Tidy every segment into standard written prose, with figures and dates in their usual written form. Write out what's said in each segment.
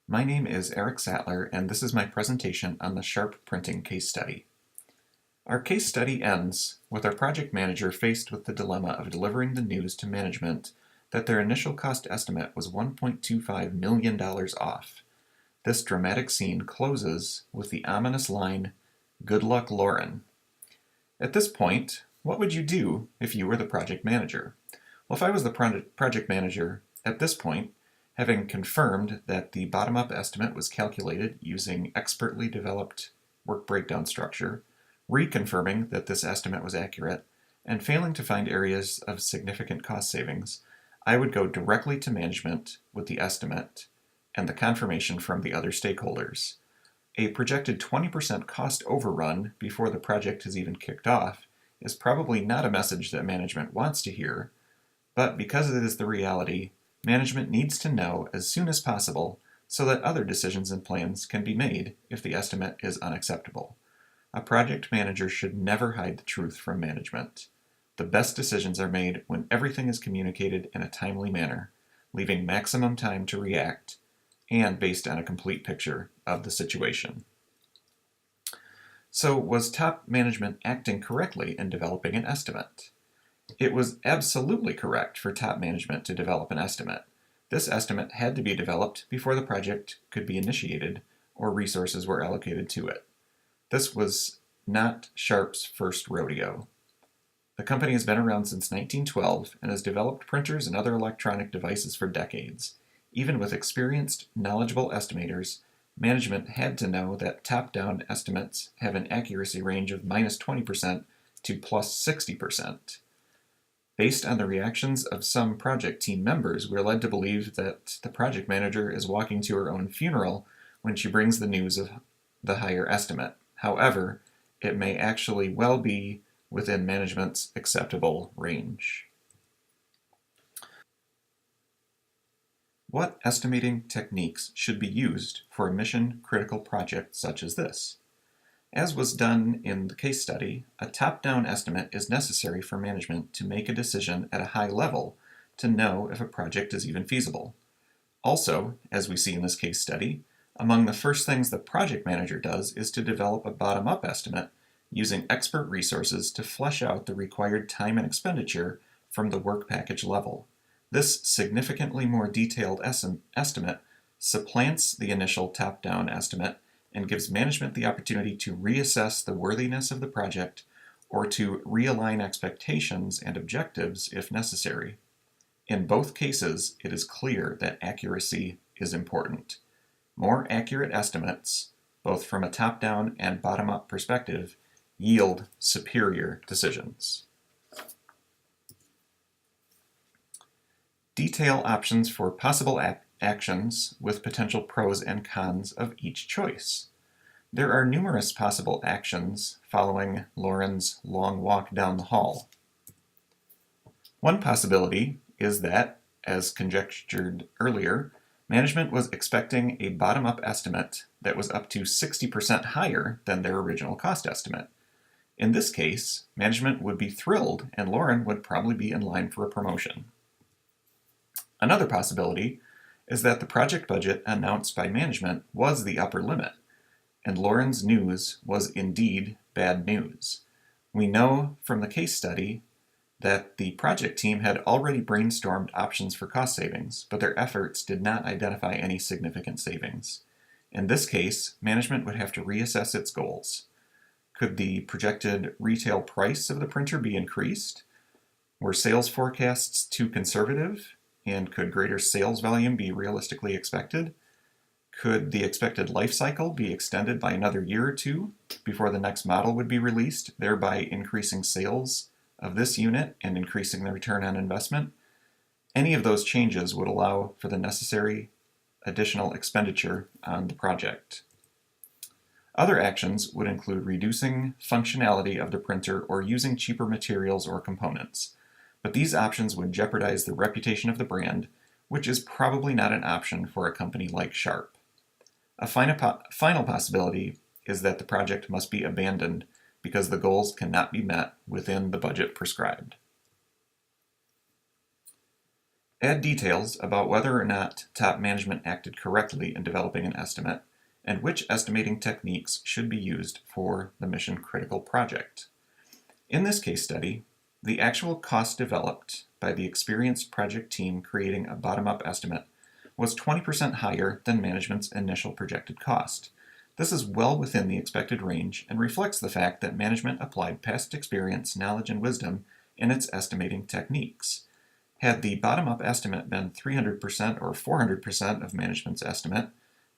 My name is Eric Sattler, and this is my presentation on the Sharp printing case study. Our case study ends with our project manager faced with the dilemma of delivering the news to management that their initial cost estimate was $1.25 million off. This dramatic scene closes with the ominous line, "Good luck, Lauren." At this point, what would you do if you were the project manager? Well, if I was the project manager at this point, having confirmed that the bottom-up estimate was calculated using expertly developed work breakdown structure, reconfirming that this estimate was accurate, and failing to find areas of significant cost savings, I would go directly to management with the estimate and the confirmation from the other stakeholders. A projected 20% cost overrun before the project has even kicked off is probably not a message that management wants to hear, but because it is the reality, management needs to know as soon as possible so that other decisions and plans can be made if the estimate is unacceptable. A project manager should never hide the truth from management. The best decisions are made when everything is communicated in a timely manner, leaving maximum time to react, and based on a complete picture of the situation. So, was top management acting correctly in developing an estimate? It was absolutely correct for top management to develop an estimate. This estimate had to be developed before the project could be initiated or resources were allocated to it. This was not Sharp's first rodeo. The company has been around since 1912 and has developed printers and other electronic devices for decades. Even with experienced, knowledgeable estimators, management had to know that top-down estimates have an accuracy range of minus 20% to plus 60%. Based on the reactions of some project team members, we're led to believe that the project manager is walking to her own funeral when she brings the news of the higher estimate. However, it may actually well be within management's acceptable range. What estimating techniques should be used for a mission-critical project such as this? As was done in the case study, a top-down estimate is necessary for management to make a decision at a high level to know if a project is even feasible. Also, as we see in this case study, among the first things the project manager does is to develop a bottom-up estimate using expert resources to flesh out the required time and expenditure from the work package level. This significantly more detailed estimate supplants the initial top-down estimate and gives management the opportunity to reassess the worthiness of the project or to realign expectations and objectives if necessary. In both cases, it is clear that accuracy is important. More accurate estimates, both from a top-down and bottom-up perspective, yield superior decisions. Detail options for possible actions with potential pros and cons of each choice. There are numerous possible actions following Lauren's long walk down the hall. One possibility is that, as conjectured earlier, management was expecting a bottom-up estimate that was up to 60% higher than their original cost estimate. In this case, management would be thrilled and Lauren would probably be in line for a promotion. Another possibility is that the project budget announced by management was the upper limit, and Lauren's news was indeed bad news. We know from the case study that the project team had already brainstormed options for cost savings, but their efforts did not identify any significant savings. In this case, management would have to reassess its goals. Could the projected retail price of the printer be increased? Were sales forecasts too conservative? And could greater sales volume be realistically expected? Could the expected life cycle be extended by another year or two before the next model would be released, thereby increasing sales of this unit and increasing the return on investment? Any of those changes would allow for the necessary additional expenditure on the project. Other actions would include reducing functionality of the printer or using cheaper materials or components. But these options would jeopardize the reputation of the brand, which is probably not an option for a company like Sharp. A final possibility is that the project must be abandoned because the goals cannot be met within the budget prescribed. Add details about whether or not top management acted correctly in developing an estimate, and which estimating techniques should be used for the mission-critical project. In this case study, the actual cost developed by the experienced project team creating a bottom-up estimate was 20% higher than management's initial projected cost. This is well within the expected range and reflects the fact that management applied past experience, knowledge, and wisdom in its estimating techniques. Had the bottom-up estimate been 300% or 400% of management's estimate,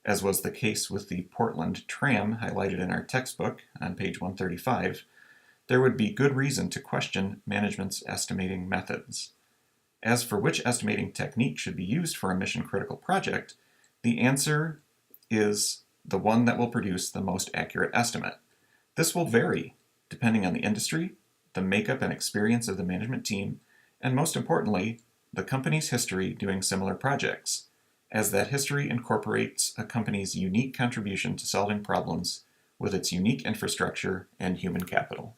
as was the case with the Portland tram highlighted in our textbook on page 135, there would be good reason to question management's estimating methods. As for which estimating technique should be used for a mission-critical project, the answer is the one that will produce the most accurate estimate. This will vary depending on the industry, the makeup and experience of the management team, and most importantly, the company's history doing similar projects, as that history incorporates a company's unique contribution to solving problems with its unique infrastructure and human capital.